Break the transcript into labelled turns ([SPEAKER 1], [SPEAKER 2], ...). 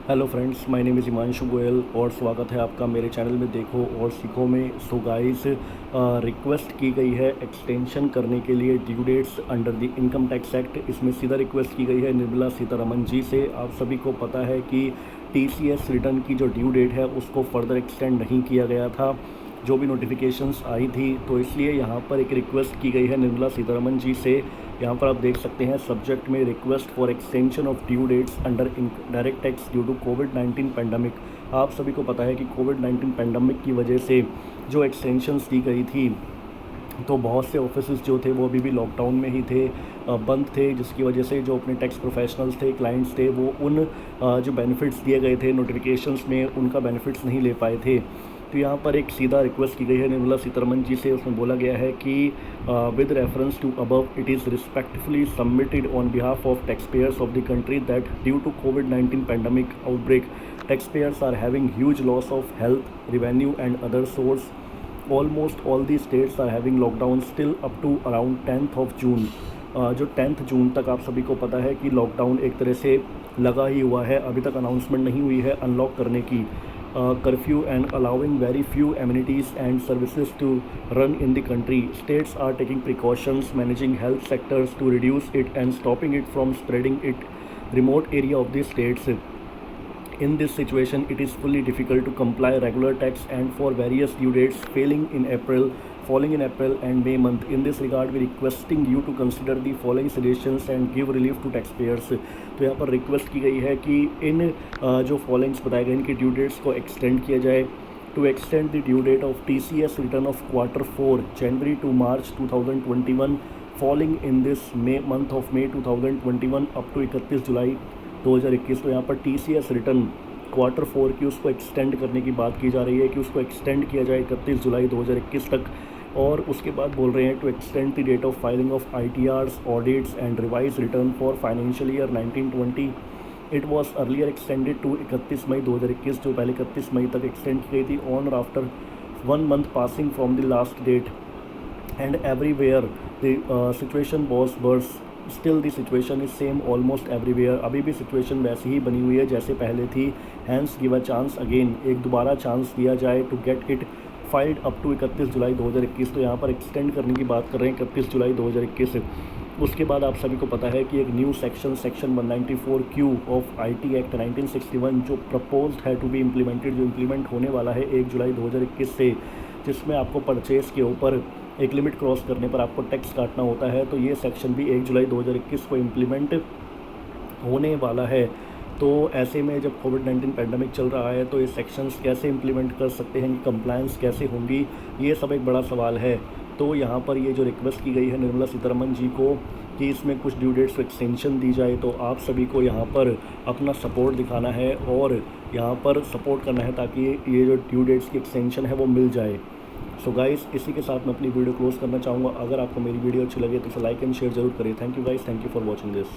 [SPEAKER 1] Hello friends, my name is Himanshu Goyal और स्वागत है आपका मेरे चैनल में देखो और सीखो में। सो गाइस, रिक्वेस्ट की गई है एक्सटेंशन करने के लिए due dates under the income tax act. इसमें सीधा रिक्वेस्ट की गई है निर्मला सीतारमन जी से। आप सभी को पता है कि टीसीएस रिटर्न की जो ड्यू डेट है उसको फर्दर एक्सटेंड नहीं किया गया था, जो भी नोटिफिकेशंस आई थी, तो इसलिए यहाँ पर एक रिक्वेस्ट की गई है निर्मला सीतारमन जी से। यहाँ पर आप देख सकते हैं सब्जेक्ट में request for extension of due dates under direct tax due to कोविड-19 पैंडमिक। आप सभी को पता है कि कोविड-19 पैंडमिक की वजह से जो एक्सटेंशंस दी गई थी, तो बहुत से ऑफिसेज जो थे वो अभी भी लॉकडाउन में ही थे, बंद थे, जिसकी वजह से जो अपने टैक्स प्रोफेशनल्स थे, क्लाइंट्स थे, वो उन जो बेनिफिट्स दिए गए थे नोटिफिकेशंस में, उनका बेनिफिट्स नहीं ले पाए थे। तो यहाँ पर एक सीधा रिक्वेस्ट की गई है निर्मला सीतारमन जी से। उसमें बोला गया है कि with reference to above it is respectfully submitted on behalf of tax payers of the country that due to कोविड-19 pandemic outbreak tax payers are having huge loss of health revenue and other source. Almost all the states are having lockdown still up to around 10th of June. जो 10th जून तक आप सभी को पता है कि lockdown एक तरह से लगा ही हुआ है, अभी तक अनाउंसमेंट नहीं हुई है अनलॉक करने की। Curfew and allowing very few amenities and services to run in the country. States are taking precautions, managing health sectors to reduce it and stopping it from spreading it remote area of the states. In this situation, it is fully difficult to comply regular tax and for various due dates falling in April and May month. In this regard, we requesting you to consider the following suggestions and give relief to taxpayers. तो यहाँ पर request की गई है कि इन जो followings बताए गए इनकी ड्यू डेट्स को एक्सटेंड किया जाए। To extend the due date of TCS return of Q4 January to March 2021 falling in this month of May 2021 up to 31 July 2021। तो यहाँ पर TCS रिटर्न Q4 की उसको एक्सटेंड करने की बात की जा रही है कि उसको एक्सटेंड किया जाए 31 जुलाई 2021 तक। और उसके बाद बोल रहे हैं to extend the date of filing of ITRs, audits and revise return for financial year 1920। It was earlier extended to 31 May 2021, जो पहले 31 मई तक एक्सटेंड की गई थी ऑन और after 1 month passing from the last date and everywhere the situation was worse. Still the situation is same almost everywhere. अभी भी situation वैसी ही बनी हुई है जैसे पहले थी। Hence give a chance again, एक दोबारा चांस दिया जाए to get it filed up to 31 July 2021। तो यहाँ पर एक्सटेंड करने की बात कर रहे हैं 31 जुलाई 2021 से। उसके बाद आप सभी को पता है कि एक new section 194Q of IT act 1961 जो प्रपोज्ड है टू बी इम्प्लीमेंटेड, जो इम्प्लीमेंट होने वाला है 1 जुलाई 2021 से, जिसमें आपको परचेज़ के ऊपर एक लिमिट क्रॉस करने पर आपको टैक्स काटना होता है। तो ये सेक्शन भी 1 जुलाई 2021 को इम्प्लीमेंट होने वाला है। तो ऐसे में जब कोविड-19 पैंडमिक चल रहा है तो ये सेक्शंस कैसे इम्प्लीमेंट कर सकते हैं, कंप्लायंस कैसे होंगी, ये सब एक बड़ा सवाल है। तो यहाँ पर ये जो रिक्वेस्ट की गई है निर्मला सीतारमन जी को कि इसमें कुछ ड्यू डेट्स को एक्सटेंशन दी जाए, तो आप सभी को यहाँ पर अपना सपोर्ट दिखाना है और यहाँ पर सपोर्ट करना है ताकि ये जो ड्यू डेट्स की एक्सटेंशन है वो मिल जाए। सो गाइस, इसी के साथ मैं अपनी वीडियो क्लोज करना चाहूँगा। अगर आपको मेरी वीडियो अच्छी लगे तो इसे लाइक एंड शेयर जरूर करें। Thank you guys, thank you for watching this.